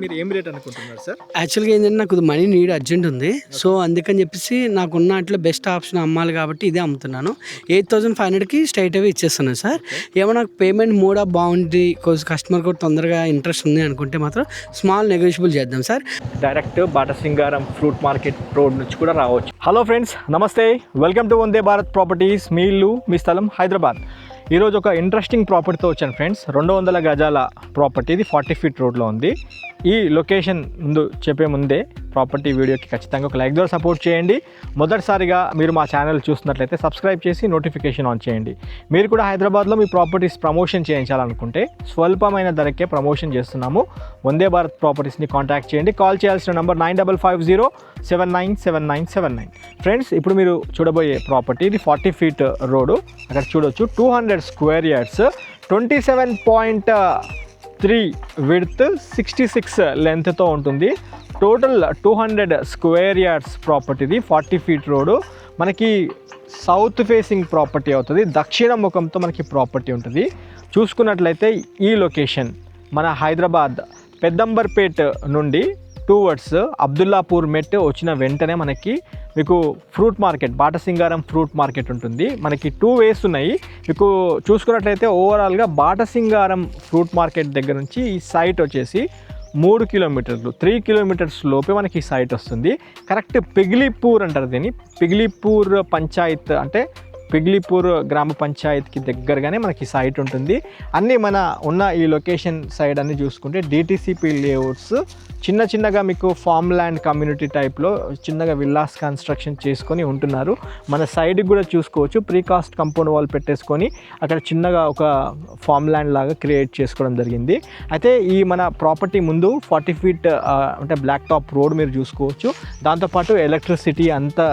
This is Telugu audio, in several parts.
మీరు ఏం రేట్ అనుకుంటున్నారు సార్? యాక్చువల్గా ఏంటంటే నాకు మనీ నీడ్ అర్జెంట్ ఉంది. సో అందుకని చెప్పేసి నాకున్న అట్లా బెస్ట్ ఆప్షన్ అమ్మాలి కాబట్టి ఇదే అమ్ముతున్నాను. 8,500కి స్ట్రైట్ అవే ఇచ్చేస్తున్నాను సార్. ఏమో నాకు పేమెంట్ మోడ్ బాగుంది, కొంచెం కస్టమర్ కూడా తొందరగా ఇంట్రెస్ట్ ఉంది అనుకుంటే మాత్రం స్మాల్ నెగోషియబుల్ చేద్దాం sir. Direct Batasingaram fruit market road నుంచి కూడా రావచ్చు. హలో ఫ్రెండ్స్, నమస్తే, welcome to Vande Bharat properties. మీ ఇల్లు మీ స్థలం హైదరాబాద్. ఈరోజు ఒక ఇంట్రెస్టింగ్ ప్రాపర్టీతో వచ్చాను ఫ్రెండ్స్. 200 గజాల ప్రాపర్టీ, ఇది 40 ఫీట్ రోడ్లో ఉంది. ఈ లొకేషన్ చెప్పే ముందే ప్రాపర్టీ వీడియోకి ఖచ్చితంగా ఒక లైక్ ద్వారా సపోర్ట్ చేయండి. మొదటిసారిగా మీరు మా ఛానల్ చూస్తున్నట్లయితే సబ్స్క్రైబ్ చేసి నోటిఫికేషన్ ఆన్ చేయండి. మీరు కూడా హైదరాబాద్లో మీ ప్రాపర్టీస్ ప్రమోషన్ చేయించాలనుకుంటే స్వల్పమైన ధరకే ప్రమోషన్ చేస్తున్నాము. వందే భారత్ ప్రాపర్టీస్ని కాంటాక్ట్ చేయండి. కాల్ చేయాల్సిన నంబర్ 9550797979. ఫ్రెండ్స్, ఇప్పుడు మీరు చూడబోయే ప్రాపర్టీ ఇది 40 ఫీట్ రోడ్డు. అక్కడ చూడొచ్చు 200 స్క్వేర్ యార్డ్స్, 27.3 విడ్త్, 66 లెంత్తో ఉంటుంది. టోటల్ 200 స్క్వేర్ యార్డ్స్ ప్రాపర్టీది. 40 ఫీట్ రోడ్డు మనకి సౌత్ ఫేసింగ్ ప్రాపర్టీ అవుతుంది. దక్షిణ ముఖంతో మనకి ప్రాపర్టీ ఉంటుంది. చూసుకున్నట్లయితే ఈ లొకేషన్ మన హైదరాబాద్ పెద్దంబర్పేట్ నుండి టువర్డ్స్ అబ్దుల్లాపూర్ మెట్ వచ్చిన వెంటనే మీకు fruit market, Batasingaram fruit market ఉంటుంది. మనకి 2 వేస్ ఉన్నాయి. మీకు చూసుకున్నట్లయితే ఓవరాల్గా బాటసింగారం ఫ్రూట్ మార్కెట్ దగ్గర నుంచి ఈ సైట్ వచ్చేసి 3 కిలోమీటర్లు, 3 కిలోమీటర్స్ లోపే మనకి ఈ సైట్ వస్తుంది. కరెక్ట్ పిగ్లీపూర్ అంటారు దీన్ని. పిగ్లీపూర్ పంచాయత్ అంటే పిగ్లీపూర్ గ్రామ పంచాయత్కి దగ్గరగానే మనకి సైట్ ఉంటుంది. అన్నీ మన ఉన్న ఈ లొకేషన్ సైడ్ అన్నీ చూసుకుంటే డిటీసీపీ లేఅవుట్స్, చిన్నగా మీకు ఫామ్ ల్యాండ్ కమ్యూనిటీ టైప్లో చిన్నగా విల్లాస్ కన్స్ట్రక్షన్ చేసుకొని ఉంటున్నారు. మన సైడ్కి కూడా చూసుకోవచ్చు, ప్రీకాస్ట్ కంపౌండ్ వాల్ పెట్టేసుకొని అక్కడ చిన్నగా ఒక ఫామ్ ల్యాండ్ లాగా క్రియేట్ చేసుకోవడం జరిగింది. అయితే ఈ మన ప్రాపర్టీ ముందు 40 ఫీట్ అంటే బ్లాక్ టాప్ రోడ్ మీరు చూసుకోవచ్చు. దాంతోపాటు ఎలక్ట్రిసిటీ అంతా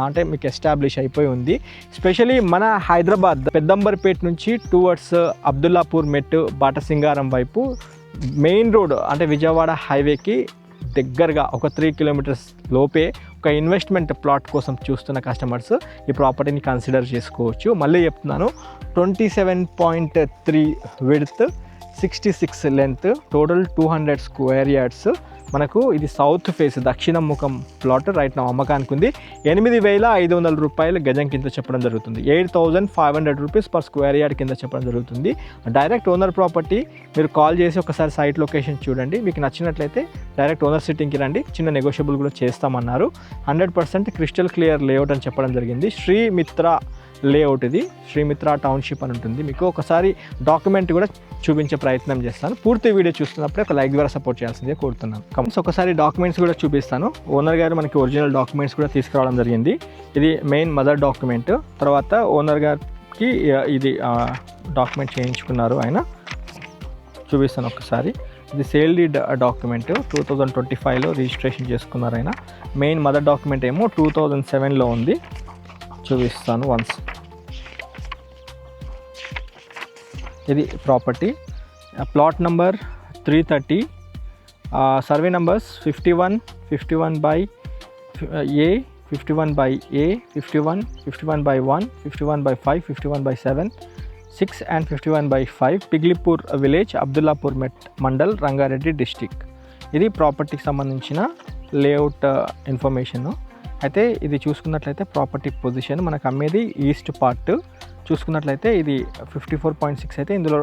అంటే మీకు ఎస్టాబ్లిష్ అయిపోయి ఉంది. స్పెషలీ మన హైదరాబాద్ పెద్దంబర్పేట్ నుంచి టువర్డ్స్ అబ్దుల్లాపూర్ మెట్ బాటసింగారం వైపు మెయిన్ రోడ్ అంటే విజయవాడ హైవేకి దగ్గరగా ఒక 3 కిలోమీటర్స్ లోపే ఒక ఇన్వెస్ట్మెంట్ ప్లాట్ కోసం చూస్తున్న కస్టమర్స్ ఈ ప్రాపర్టీని కన్సిడర్ చేసుకోవచ్చు. మళ్ళీ చెప్తున్నాను, 27.3 width, 66 length, total 200 square yards. మనకు ఇది సౌత్ ఫేస్ దక్షిణ ముఖం ప్లాట్ రైట్ నా అమ్మకానికి ఉంది. 8,500 రూపాయలు గజం కింద చెప్పడం జరుగుతుంది. 8,500 రూపీస్ పర్ స్క్వేర్ యార్డ్ కింద చెప్పడం జరుగుతుంది. Direct owner property. మీరు కాల్ చేసి ఒకసారి సైట్ లొకేషన్ చూడండి. మీకు నచ్చినట్లయితే డైరెక్ట్ ఓనర్ సిట్టింగ్కి రండి. చిన్న నెగోషియబుల్ కూడా చేస్తామన్నారు. 100% క్రిస్టల్ క్లియర్ లేఅవుట్ అని చెప్పడం జరిగింది. శ్రీమిత్ర లేఅవుట్ ఇది. శ్రీమిత్ర టౌన్షిప్ అని ఉంటుంది. మీకు ఒకసారి డాక్యుమెంట్ కూడా చూపించే ప్రయత్నం చేస్తాను. పూర్తి వీడియో చూస్తున్నప్పుడే ఒక లైక్ ద్వారా సపోర్ట్ చేయాల్సిందే కోరుతున్నాను. ఒకసారి డాక్యుమెంట్స్ కూడా చూపిస్తాను. ఓనర్ గారు మనకి ఒరిజినల్ డాక్యుమెంట్స్ కూడా తీసుకురావడం జరిగింది. ఇది మెయిన్ మదర్ డాక్యుమెంట్. తర్వాత ఓనర్ గారికి ఇది డాక్యుమెంట్ చేయించుకున్నారు ఆయన. చూపిస్తాను ఒకసారి. ఇది సేల్ డీడ్ డాక్యుమెంట్ 2025లో రిజిస్ట్రేషన్ చేసుకున్నారు ఆయన. మెయిన్ మదర్ డాక్యుమెంట్ ఏమో 2007లో ఉంది. చూపిస్తాను వన్స్. ఇది property. Plot number 330, survey numbers 51, 51/A, 51/A, 51, 51/1, 51/5, 51/7, 6 and 51/5, Piglipur village, Abdullapurmet mandal, Rangareddy district. ఇది ప్రాపర్టీకి సంబంధించిన లేఅవుట్ ఇన్ఫర్మేషన్. అయితే ఇది చూసుకున్నట్లయితే ప్రాపర్టీ పొజిషన్ మనకు అమ్మేది ఈస్ట్ పార్ట్. చూసుకున్నట్లయితే ఇది 54.6 అయితే ఇందులో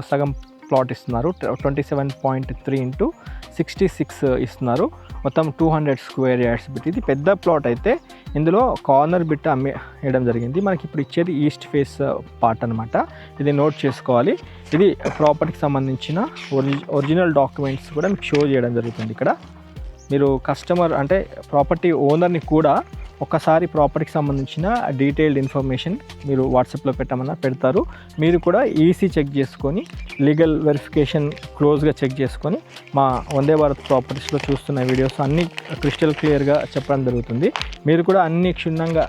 సగం ప్లాట్ ఇస్తున్నారు. 27.3 into 66 ఇస్తున్నారు. మొత్తం 200 స్క్వేర్ యార్డ్స్ బిట్. ఇది పెద్ద ప్లాట్ అయితే ఇందులో కార్నర్ బిట్ వేయడం జరిగింది. మనకి ఇప్పుడు ఇచ్చేది ఈస్ట్ ఫేస్ పార్ట్ అనమాట. ఇది నోట్ చేసుకోవాలి. ఇది ప్రాపర్టీకి సంబంధించిన ఒరిజినల్ డాక్యుమెంట్స్ కూడా మీకు షో చేయడం జరుగుతుంది. ఇక్కడ మీరు కస్టమర్ అంటే ప్రాపర్టీ ఓనర్ని కూడా ఒకసారి ప్రాపర్టీకి సంబంధించిన డీటెయిల్డ్ ఇన్ఫర్మేషన్ మీరు వాట్సాప్లో పెట్టమన్నా పెడతారు. మీరు కూడా ఈసీ చెక్ చేసుకొని లీగల్ వెరిఫికేషన్ క్లోజ్గా చెక్ చేసుకొని మా వందే భారత్ ప్రాపర్టీస్లో చూస్తున్న వీడియోస్ అన్నీ క్రిస్టల్ క్లియర్గా చెప్పడం జరుగుతుంది. మీరు కూడా అన్ని క్షుణ్ణంగా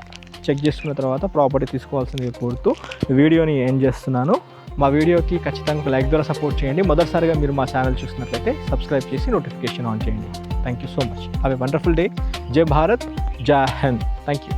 చెక్ చేసుకున్న తర్వాత ప్రాపర్టీ తీసుకోవాల్సిందిగా కోరుతూ వీడియోని ఎండ్ చేస్తున్నాను. మా వీడియోకి ఖచ్చితంగా లైక్ ద్వారా సపోర్ట్ చేయండి. మొదటిసారిగా మీరు మా ఛానల్ చూసినట్లయితే సబ్స్క్రైబ్ చేసి నోటిఫికేషన్ ఆన్ చేయండి. Thank you so much. Have a wonderful day. జై భారత్, జై హింద్. Thank you.